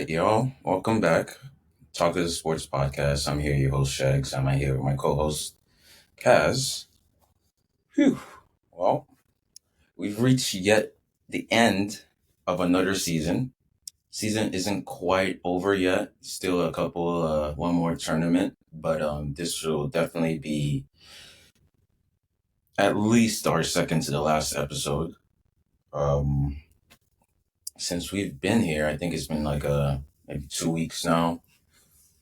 y'all. Welcome back. Talkative Sports Podcast. I'm here, your host, Shags. I'm here with my co host, Kaz. Phew. Well, we've reached yet the end of another season. Season isn't quite over yet. Still a couple, one more tournament, but this will definitely be at least our second to the last episode. Um, since we've been here, I think it's been like maybe 2 weeks now.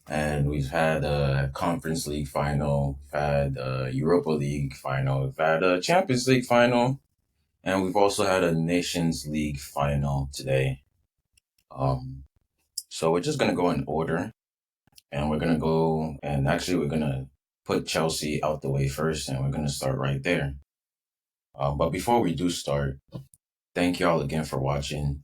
And we've had a Conference League final, we've had a Europa League final, we've had a Champions League final, and we've also had a Nations League final today. Um, so we're just gonna go in order, and we're gonna go, and actually we're gonna put Chelsea out the way first, and we're gonna start right there. But before we do start, thank y'all again for watching.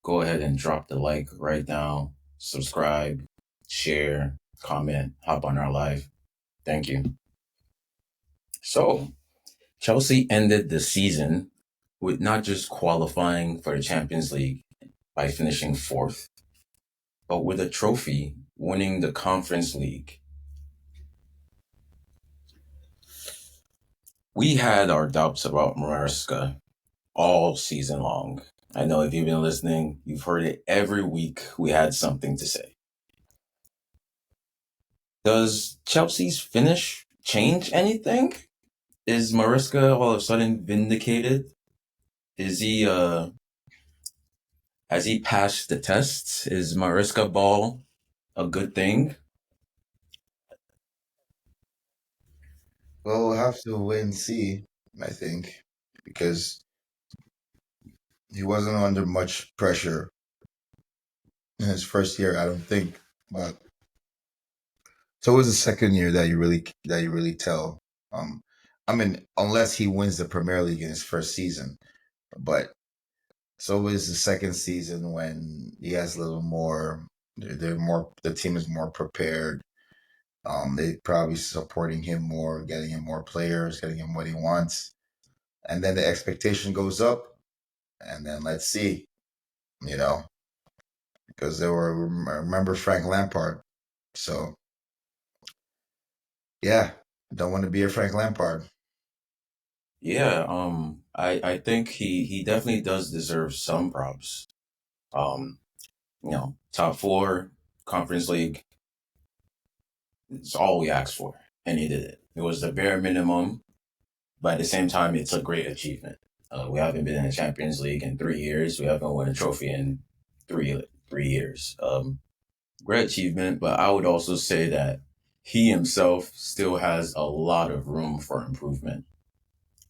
Go ahead and drop the like right now, subscribe, share, comment, hop on our live. Thank you. So, Chelsea ended the season with not just qualifying for the Champions League by finishing fourth, but with a trophy, winning the Conference League. We had our doubts about Maresca all season long. I know if you've been listening, you've heard it every week. We had something to say. Does Chelsea's finish change anything? Is Maresca all of a sudden vindicated? Is he Has he passed the tests? Is Maresca ball a good thing? Well, we'll have to wait and see, I think, because he wasn't under much pressure in his first year, I don't think. But so it was the second year that you really tell. Um, I mean, unless he wins the Premier League in his first season, but so it was the second season when he has a little more. They're more. The team is more prepared. They probably supporting him more, getting him more players, getting him what he wants, and then the expectation goes up. And then let's see, you know, because there were remember Frank Lampard. So yeah, don't want to be a Frank Lampard. Yeah, I think he definitely does deserve some props. Um, top four Conference League, it's all we asked for, and he did it. It was the bare minimum, but at the same time, it's a great achievement. We haven't been in the Champions League in 3 years. We haven't won a trophy in three years. Great achievement, but I would also say that he himself still has a lot of room for improvement.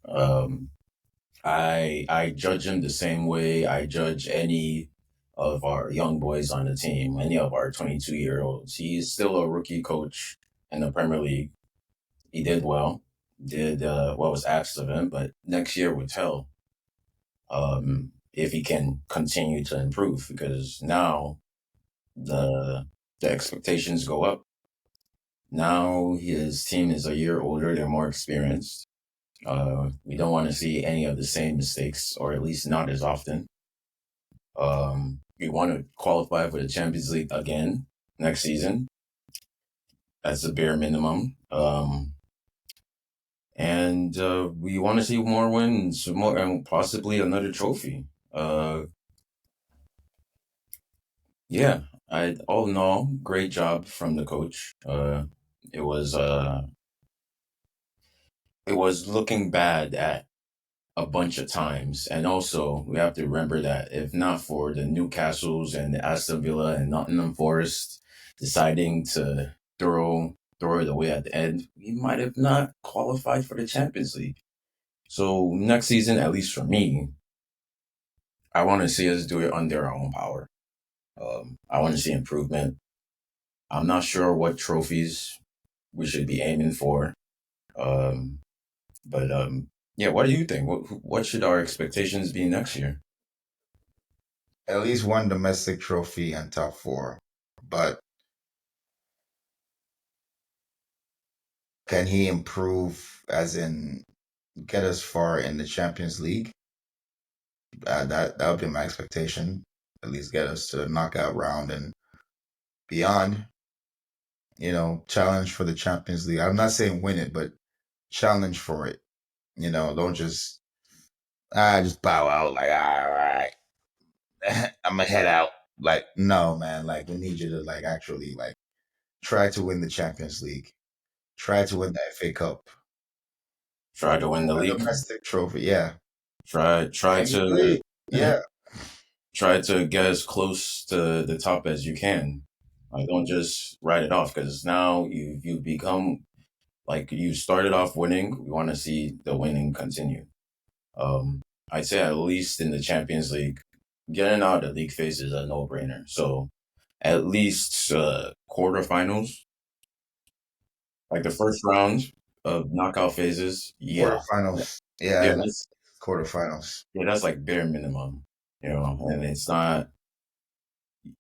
Um, I judge him the same way I judge any of our young boys on the team, any of our 22-year-olds. He is still a rookie coach in the Premier League. He did well, did what was asked of him, but next year would tell if he can continue to improve because now the the expectations go up. Now his team is a year older, they're more experienced. We don't want to see any of the same mistakes, or at least not as often. We want to qualify for the Champions League again next season. That's the bare minimum. And we want to see more wins, more, and possibly another trophy. Uh, yeah, all in all, great job from the coach. It was uh, it was looking bad at a bunch of times. And also, we have to remember that if not for the Newcastles and the Aston Villa and Nottingham Forest deciding to throw it away at the end, we might have not qualified for the Champions League. So next season, at least for me, I want to see us do it under our own power. I want to see improvement. I'm not sure what trophies we should be aiming for. Um, but yeah, what do you think? What should our expectations be next year? At least one domestic trophy and top four. But can he improve, as in get us far in the Champions League? That would be my expectation. At least get us to the knockout round and beyond, challenge for the Champions League. I'm not saying win it, but challenge for it. Don't just bow out like, all right, I'm gonna head out. Like, no, man. Like, we need you to like actually like try to win the Champions League. Try to win the FA Cup. Try to win the A league. domestic trophy, yeah. Try And you to play, yeah. try to get as close to the top as you can. Like, don't just write it off because now you become like you started off winning. We want to see the winning continue. Um, I'd say at least in the Champions League, getting out of the league phase is a no brainer. So at least quarterfinals, like the first round of knockout phases. Yeah, Quarterfinals. Yeah, yeah, at that's least quarterfinals. yeah, that's like bare minimum. And it's not.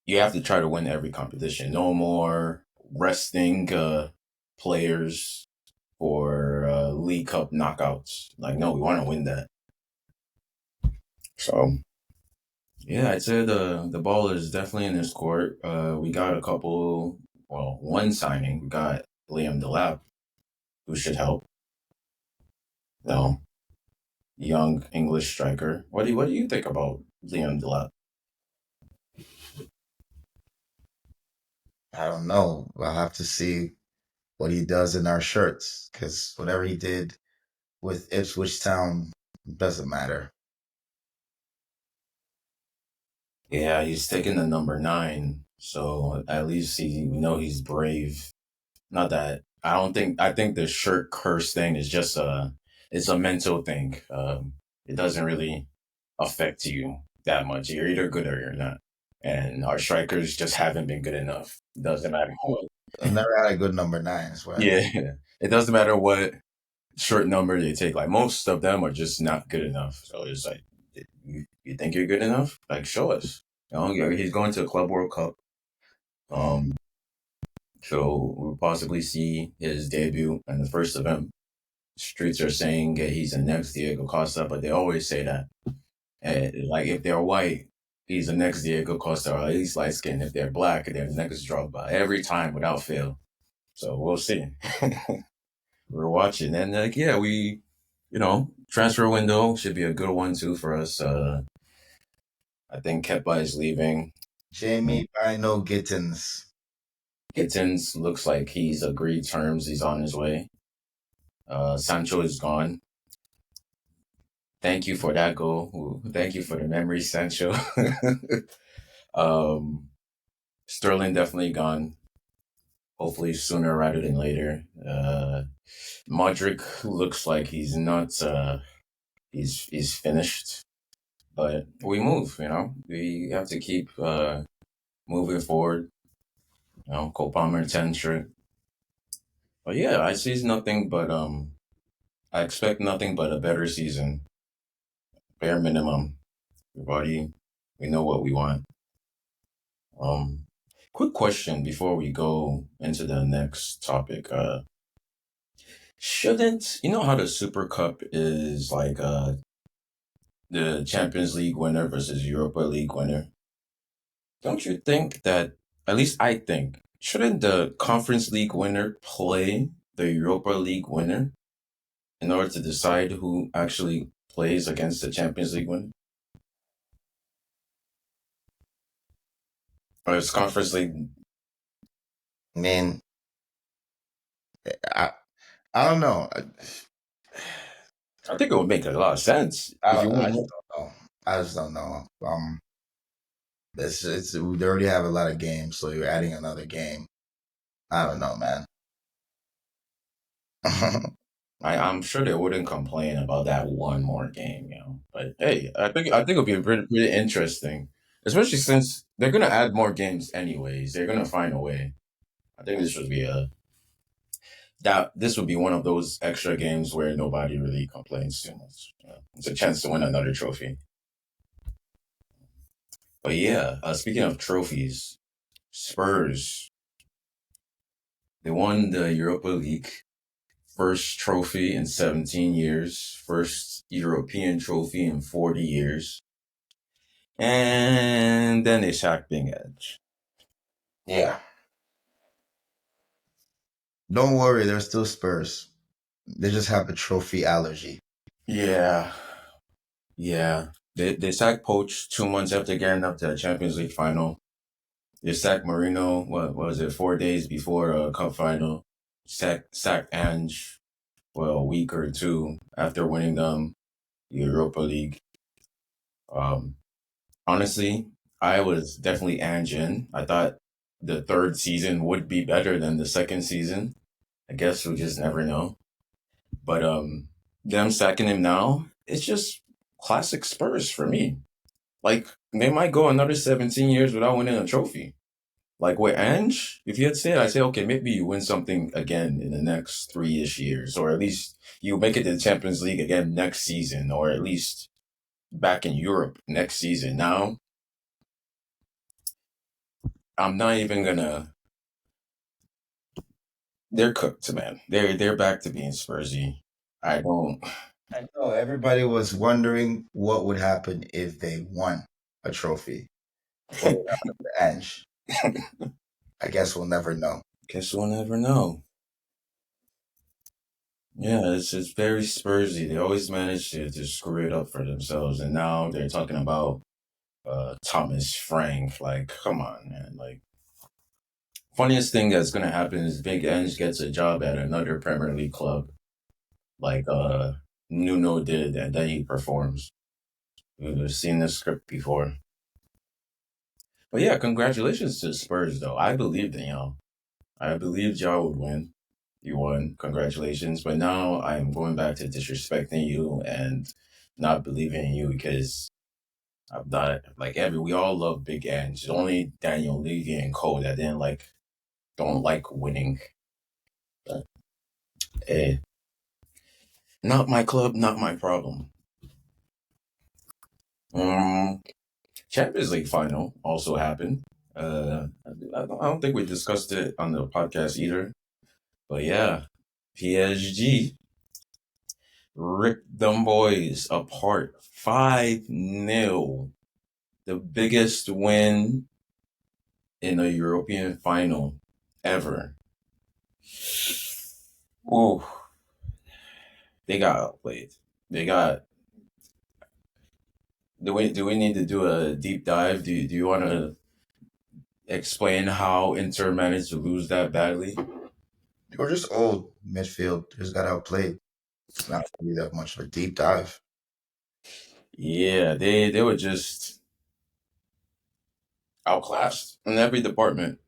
You have to try to win every competition. No more resting players for League Cup knockouts. Like, no, we want to win that. So yeah, I'd say the ball is definitely in his court. We got a couple. Well, one signing. We got Liam Delap, who should help. You know, young English striker. What do you think about Liam Delap? I don't know. I'll have to see what he does in our shirts because whatever he did with Ipswich Town doesn't matter. Yeah, he's taking the number 9, so at least we know he's brave. Not that I think the shirt curse thing is just it's a mental thing. It doesn't really affect you that much. You're either good or you're not. And our strikers just haven't been good enough. Doesn't matter what. I've never had a good number nine. Swear. Yeah, it doesn't matter what short number they take. Like most of them are just not good enough. So it's like, you think you're good enough? Like show us. He's going to a Club World Cup. Mm. Um, so we'll possibly see his debut in the first event. Streets are saying he's the next Diego Costa, but they always say that. Like if they're white, he's the next Diego Costa, or at least light skinned. If they're black, they're the next Drogba. Every time without fail. So we'll see. We're watching, and like yeah, transfer window should be a good one too for us. I think Kepa is leaving. Jamie Bino Gittins. Gittins looks like he's agreed terms. He's on his way. Sancho is gone. Thank you for that goal. Ooh, thank you for the memory, Sancho. um, Sterling definitely gone. Hopefully sooner rather than later. Modric looks like he's not. He's finished. But we move. We have to keep moving forward. Cole Palmer 10 straight. But yeah, I see nothing but I expect nothing but a better season. Bare minimum. Everybody, we know what we want. Um, quick question before we go into the next topic. Shouldn't you know how the Super Cup is like the Champions League winner versus Europa League winner? Don't you think that at least I think shouldn't the Conference League winner play the Europa League winner in order to decide who actually plays against the Champions League winner? Or is Conference League? I mean, I I don't know. I think it would make a lot of sense if you I just want. don't know. I just don't know. They already have a lot of games, so you're adding another game. I don't know, man. I'm sure they wouldn't complain about that one more game. But hey, I think it'll be pretty interesting, especially since they're gonna add more games anyways. They're gonna find a way. I think this would be one of those extra games where nobody really complains too much. It's a chance to win another trophy. But yeah, speaking of trophies, Spurs they won the Europa League. First trophy in 17 years, first European trophy in 40 years. And then they sacked Big Ange. Yeah. Don't worry, they're still Spurs. They just have a trophy allergy. Yeah, yeah. They sacked Poach 2 months after getting up to the Champions League final. They sacked Marino. What was it? 4 days before Cup final. Sacked Ange. Well, a week or two after winning them Europa League. Um, Honestly, I was definitely Ange in. I thought the third season would be better than the second season. I guess we just never know. But them sacking him now, it's just classic Spurs for me. Like they might go another 17 years without winning a trophy. Like with Ange, if you had said, I say, okay, maybe you win something again in the next 3-ish years, or at least you make it to the Champions League again next season, or at least back in Europe next season. Now, I'm not even gonna. They're cooked, man. They're back to being Spursy. I don't. I know everybody was wondering what would happen if they won a trophy. What would happen to Ange? I guess we'll never know. Guess we'll never know. Yeah, it's very Spursy. They always manage to screw it up for themselves, and now they're talking about Thomas Frank. Like, come on, man. Like, funniest thing that's gonna happen is Big Ange gets a job at another Premier League club, like Nuno did, and then he performs. We've seen this script before. But yeah, congratulations to Spurs, though. I believed in y'all. I believed y'all would win. You won. Congratulations. But now I'm going back to disrespecting you and not believing in you because I'm not like we all love Big Ange. It's only Daniel Levy and Cole that didn't don't like winning. But hey, not my club, not my problem. Um, Champions League final also happened. I don't think we discussed it on the podcast either. But yeah, PSG ripped them boys apart 5-0. The biggest win in a European final ever. Ooh, they got outplayed. They got. Do we need to do a deep dive? Do you want to explain how Inter managed to lose that badly? They were just old midfield. Just got outplayed. It's not really that much of a deep dive. Yeah, they were just outclassed in every department.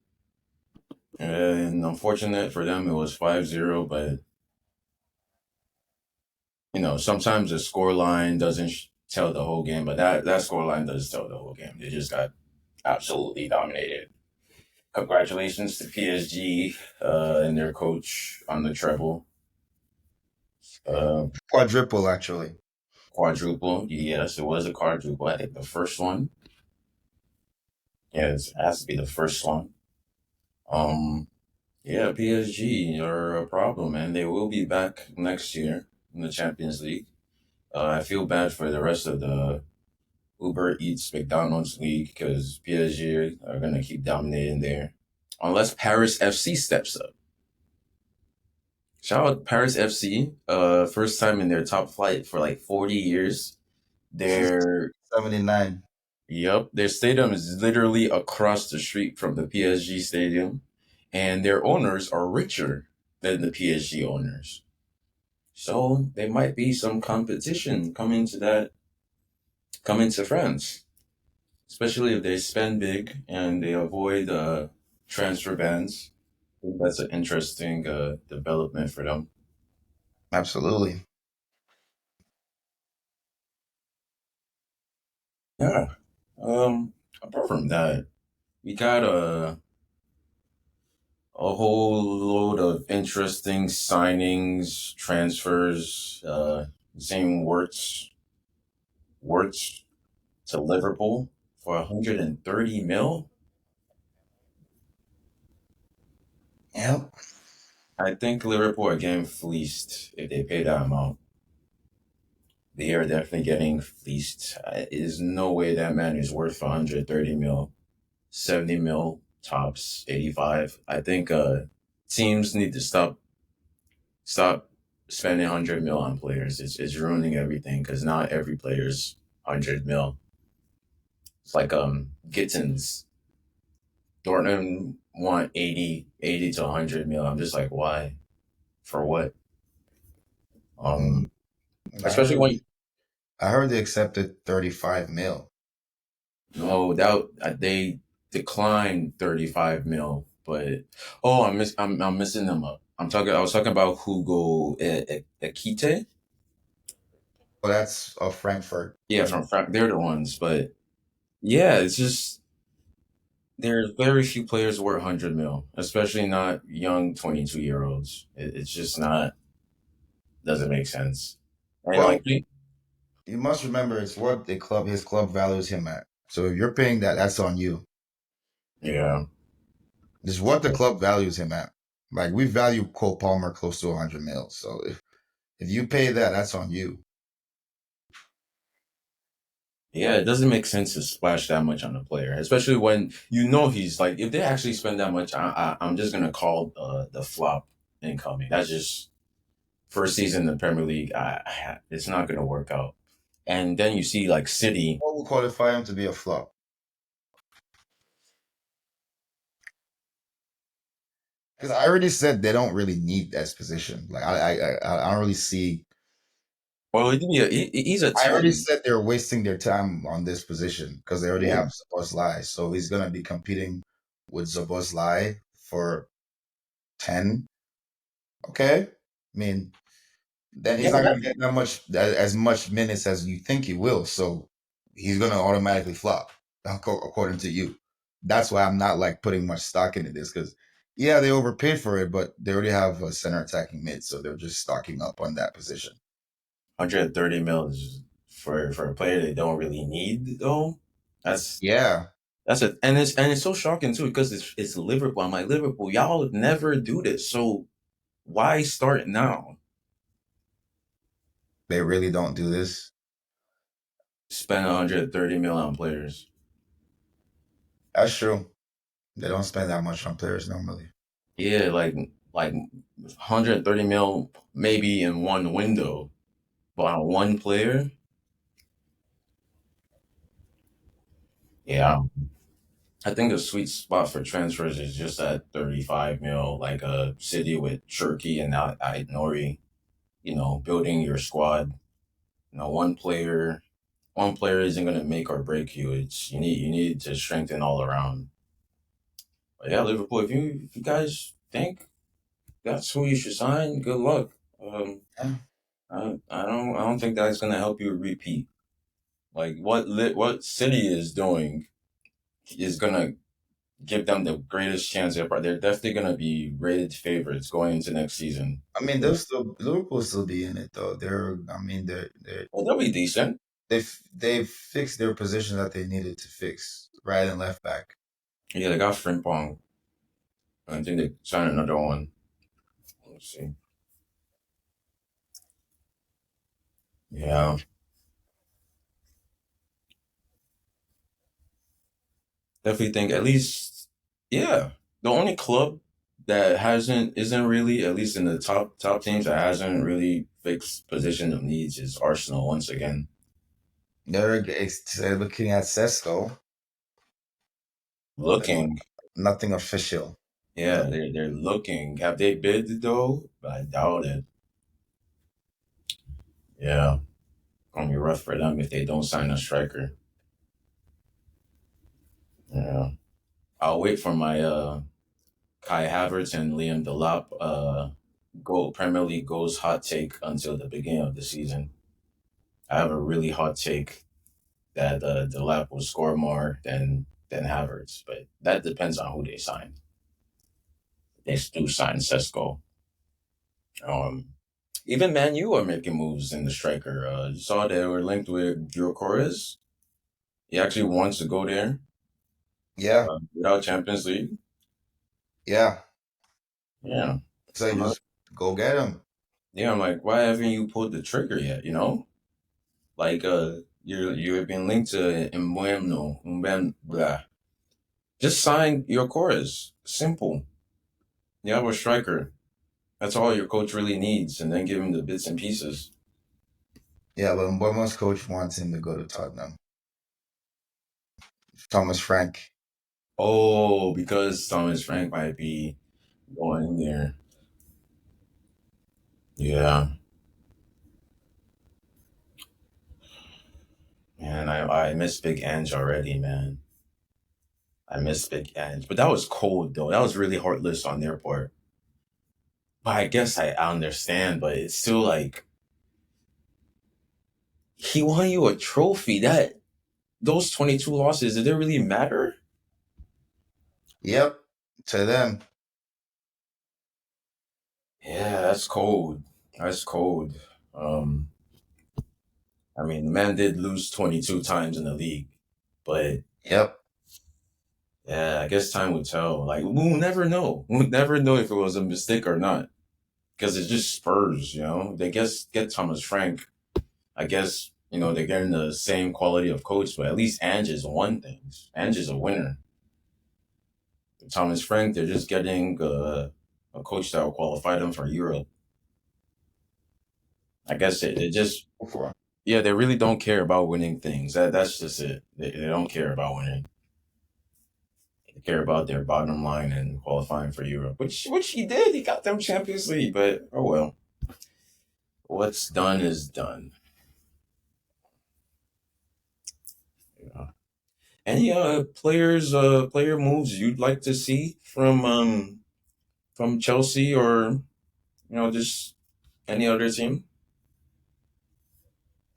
And unfortunate for them, it was 5-0. But sometimes the score line doesn't tell the whole game, but that score line does tell the whole game. They just got absolutely dominated. Congratulations to PSG and their coach on the treble. Uh, Quadruple, actually. Quadruple. Yes, it was a quadruple. I think the first one. Yes, it has to be the first one. Um, yeah, PSG are a problem, and they will be back next year in the Champions League. I feel bad for the rest of the Uber Eats McDonald's league because PSG are gonna keep dominating there, unless Paris FC steps up. Shout out Paris FC. First time in their top flight for like 40 years. Since Their 79. their stadium is literally across the street from the PSG stadium, and their owners are richer than the PSG owners. So there might be some competition coming to France, especially if they spend big and they avoid transfer bans. I think that's an interesting development for them. Absolutely. Yeah. Apart from that, we got a whole load of interesting signings, transfers. Zane Wirtz to Liverpool for 130 mil. Yep. I think Liverpool are getting fleeced if they pay that amount. They are definitely getting fleeced. There's no way that man is worth 130 mil, 70 mil tops, 85. I think teams need to stop Stop spending 100 mil on players. It's ruining everything because not every player's 100 mil. It's like Gittins. Dortmund want 80 to 100 mil. I'm just like, why? For what? Mm, Um, I especially heard when I heard they accepted 35 mil. no doubt they declined 35 mil, but oh, I'm missing them up. I was talking about Hugo Ekite. Well, that's Frankfurt. Yeah, from they're the ones, but yeah, it's just there's very few players worth 100 mil, especially not young 22-year-olds. It's just not doesn't make sense. And Well, like, you must remember it's what his club values him at. So if you're paying that, that's on you. yeah, It's what the club values him at. Like we value Cole Palmer close to 100 mil. So if you pay that, that's on you. yeah, it doesn't make sense to splash that much on a player, especially when you know he's like, if they actually spend that much, I'm just gonna call the flop incoming. That's just first season in the Premier League. It's not gonna work out. And then you see like City. What would qualify him to be a flop? Because I already said they don't really need that position. Like I don't really see. Well, he's a I already 10. said they're wasting their time on this position because they already Yeah, have Szoboszlai. So he's gonna be competing with Szoboszlai for 10. Okay. I mean, then yeah, he's not gonna get that much as much minutes as you think he will. So he's gonna automatically flop, according to you. That's why I'm not like putting much stock into this because yeah, they overpaid for it, but they already have a center attacking mid, so they're just stocking up on that position. 130 mil is for a player they don't really need though. That's Yeah, that's it, and it's so shocking too because it's Liverpool. I'm like Liverpool, y'all never do this, so why start now? they really don't do this. Spend 130 mil on players. That's true. They don't spend that much on players normally. Yeah, like 130 mil maybe in one window, but on one player, yeah. I think the sweet spot for transfers is just at 35 mil, like a city with Turkey and Nori, building your squad. One player isn't gonna make or break you. It's you need to strengthen all around. But yeah, Liverpool, if you guys think that's who you should sign, good luck. Yeah. I don't think that's gonna help you repeat. Like what City is doing is gonna give them the greatest chance ever. They're definitely gonna be rated favorites going into next season. I mean, they'll still Liverpool still be in it though. I mean, Well, they'll be decent. they've fixed their position that they needed to fix, right and left back. Yeah, they got Frimpong. I think they signed another one. Let's see. Yeah, definitely think at least. Yeah, the only club that hasn't isn't really at least in the top teams that hasn't really fixed position of needs is Arsenal once again. They're looking at Sesko, but Looking, nothing official. yeah, No. they're looking. Have they bid though? I doubt it. Yeah, gonna be rough for them if they don't sign a striker. Yeah, I'll wait for my Kai Havertz and Liam Delap goal Premier League goals hot take until the beginning of the season. I have a really hot take that Delap will score more than Havertz, but that depends on who they sign. They do sign Sesko. Um, Even Man U are making moves in the striker. You saw they were linked with Gyökeres. He actually wants to go there Yeah, without Champions League. yeah. Yeah. So I'm not, just go get him. yeah, I'm like, why haven't you pulled the trigger yet? Like you have been linked to blah. Just sign your chorus. Simple. You have a striker. That's all your coach really needs, and then give him the bits and pieces. Yeah, but Bournemouth's coach wants him to go to Tottenham. Thomas Frank. Oh, because Thomas Frank might be going there. Yeah, man, I miss Big Ange already, man. I miss Big Ange, but that was cold though. That was really heartless on their part. But I guess I understand, but it's still like he won you a trophy. That those 22 losses, did it really matter? Yep, to them. Yeah, that's cold. That's cold. Um, I mean, the man did lose 22 times in the league, but Yep. yeah, I guess time will tell. Like, we'll never know. We'll never know if it was a mistake or not because it's just Spurs, you know? They get Thomas Frank. I guess, they're getting the same quality of coach, but at least Ange has won things. Ange is a winner. Thomas Frank, they're just getting a coach that will qualify them for Europe. I guess it just, yeah, they really don't care about winning things. That's just it. They don't care about winning. They care about their bottom line and qualifying for Europe, which he did. He got them Champions League, but oh well. What's done is done. Yeah. Any player moves you'd like to see from Chelsea or just any other team?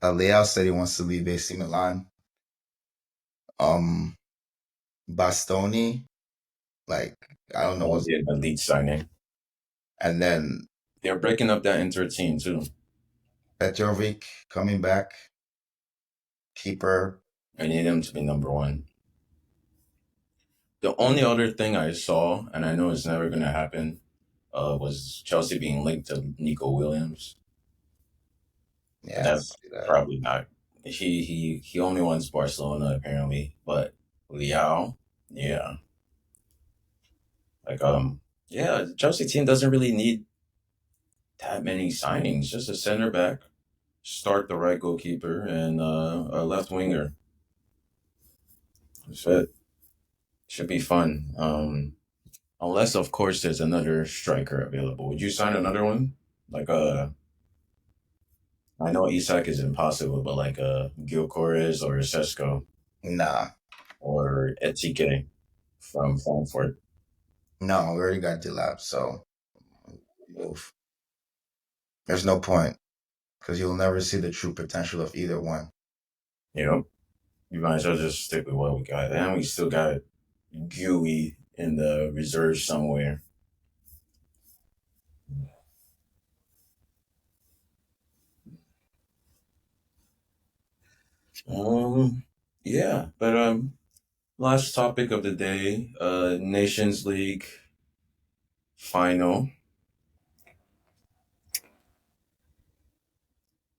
Leao said he wants to leave AC Milan. Um, Bastoni, like I don't know That would what's, be a lead signing. and then They're breaking up that Inter team too. Petrovic coming back, keeper. I need him to be number one. The only other thing I saw, and I know it's never going to happen, was Chelsea being linked to Nico Williams. But Yeah, I that's see that. probably not. He only wants Barcelona apparently, but Liao, yeah, like yeah, the Chelsea team doesn't really need that many signings. Just a center back, start the right goalkeeper, and a left winger. That's it. Should be fun. Unless of course there's another striker available. Would you sign another one? Like I know Isak is impossible, but like Gil Corres or Sesko Nah, or Etike from Frankfurt. no, we already got Delap, so move. There's no point because you'll never see the true potential of either one. You know, you might as well just stick with what we got. And we still got Gooey in the reserves somewhere. Yeah, but last topic of the day, Nations League final.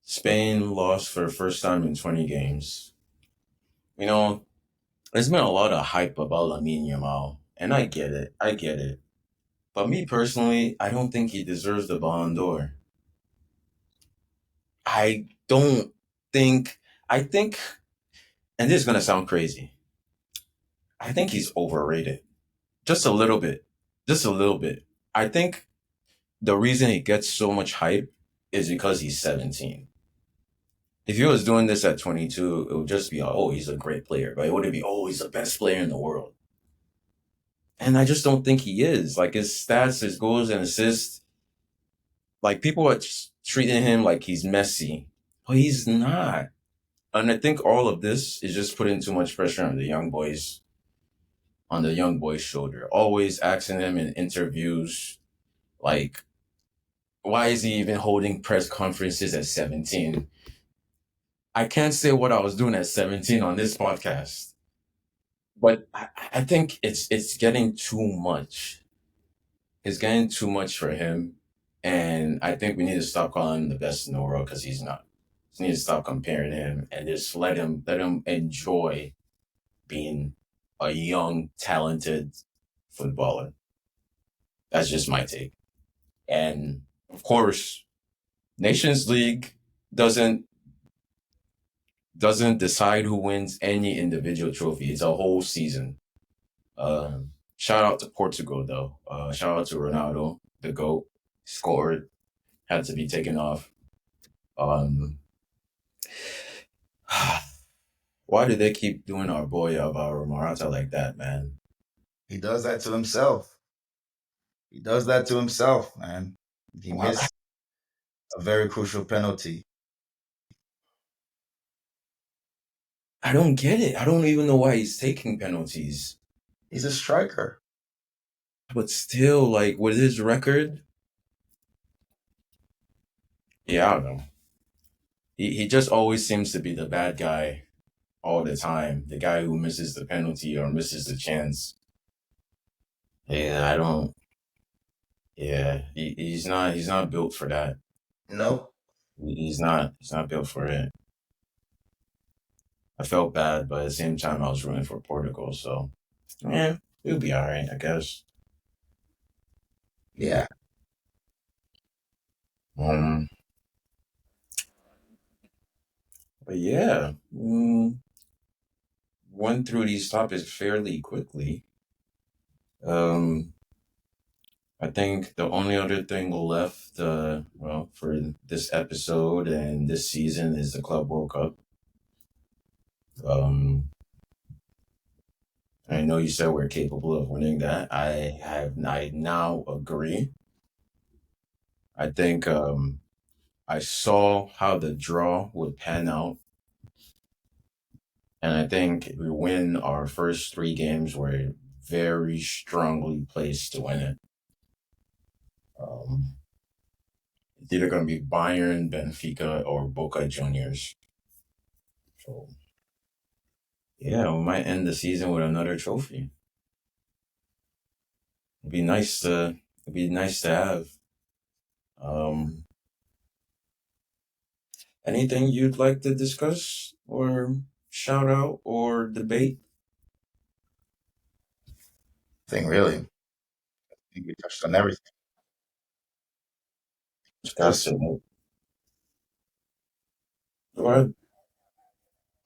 Spain lost for the first time in 20 games. You know, there's been a lot of hype about Lamine Yamal, and I get it. I get it. But me personally, I don't think he deserves the Ballon d'Or. I don't think. I think, and this is gonna sound crazy. I think he's overrated. Just a little bit. Just a little bit. I think the reason he gets so much hype is because he's 17. If he was doing this at 22, it would just be, oh, he's a great player. But it wouldn't be, oh, he's the best player in the world. And I just don't think he is. Like his stats, his goals and assists, like people are treating him like he's Messi, but he's not. And I think all of this is just putting too much pressure on the young boy's shoulder. Always asking him in interviews, like, why is he even holding press conferences at 17? I can't say what I was doing at 17 on this podcast, but I think it's getting too much. It's getting too much for him, and I think we need to stop calling him the best in the world because he's not. We need to stop comparing him and just let him enjoy being a young, talented footballer. That's just my take. And of course, Nations League doesn't doesn't decide who wins any individual trophy. It's a whole season. Shout out to Portugal though. Shout out to Ronaldo, the GOAT, scored, had to be taken off. Um, why do they keep doing our boy Alvaro Morata like that, man? He does that to himself. He does that to himself, man. He Wow. missed a very crucial penalty. I don't get it. I don't even know why he's taking penalties. He's a striker. But still, like with his record, yeah, I don't know. He just always seems to be the bad guy all the time. The guy who misses the penalty or misses the chance. Yeah, I don't. Yeah, he's not built for that. No. He's not built for it. I felt bad, but at the same time, I was rooting for Portugal. So yeah, it'll be all right, I guess. Yeah. Um, but yeah, went through these topics fairly quickly. Um, I think the only other thing left, well, for this episode and this season is the Club World Cup. Um, I know you said we're capable of winning that. I now agree. I think I saw how the draw would pan out, and I think if we win our first three games, we're very strongly placed to win it. Um, it's either going to be Bayern, Benfica, or Boca Juniors. So yeah, we might end the season with another trophy. It'd be nice to it'd be nice to have. Um, anything you'd like to discuss or shout out or debate? Thing really. I think we touched on everything. That's Just it. Go ahead.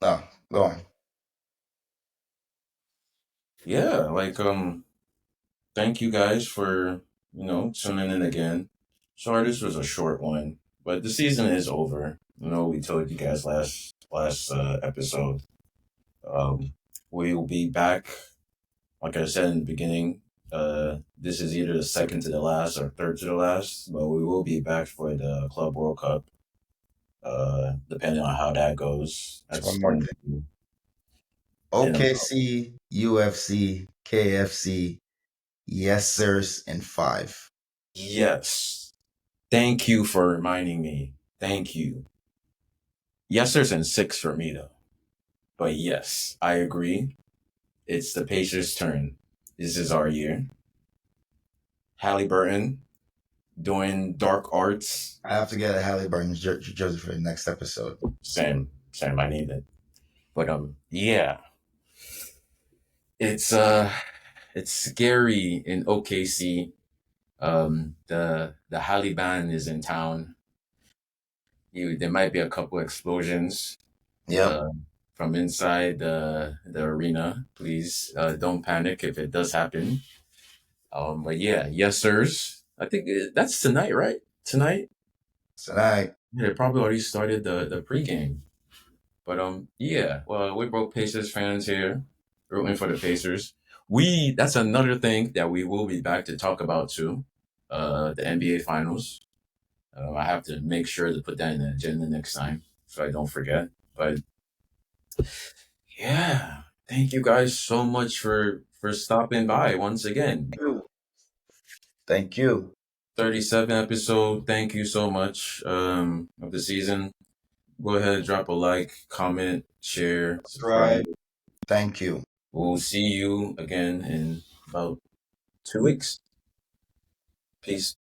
no, go on. Yeah, like thank you guys for tuning in again. Sorry this was a short one, but the season is over. We told you guys last episode. Um, we will be back. Like I said in the beginning, this is either the second to the last or third to the last, but we will be back for the Club World Cup. Depending on how that goes, Just that's one more going thing. to be in about. OKC, UFC, KFC, YesCers, and 5. Yes. Thank you for reminding me. Thank you. Yes, there's in six for me though. But yes, I agree. It's the Pacers' turn. This is our year. Halliburton doing dark arts. I have to get a Halliburton jersey for the next episode. Same. I need it. But yeah, it's it's scary in OKC. The Halliburton is in town. There might be a couple explosions. Yep. Uh, from inside the arena. Please don't panic if it does happen. But yeah, yes, sirs. I think that's tonight, right? Tonight. Tonight. Yeah, they probably already started the pregame. But yeah. Well, we're both Pacers fans here, rooting for the Pacers. That's another thing that we will be back to talk about too. The NBA Finals. I have to make sure to put that in the agenda next time so I don't forget. But yeah, thank you guys so much for stopping by once again. Thank you. 37 episode. Thank you so much of the season. Go ahead, drop a like, comment, share, subscribe. Right. Thank you. We'll see you again in about 2 weeks. Peace.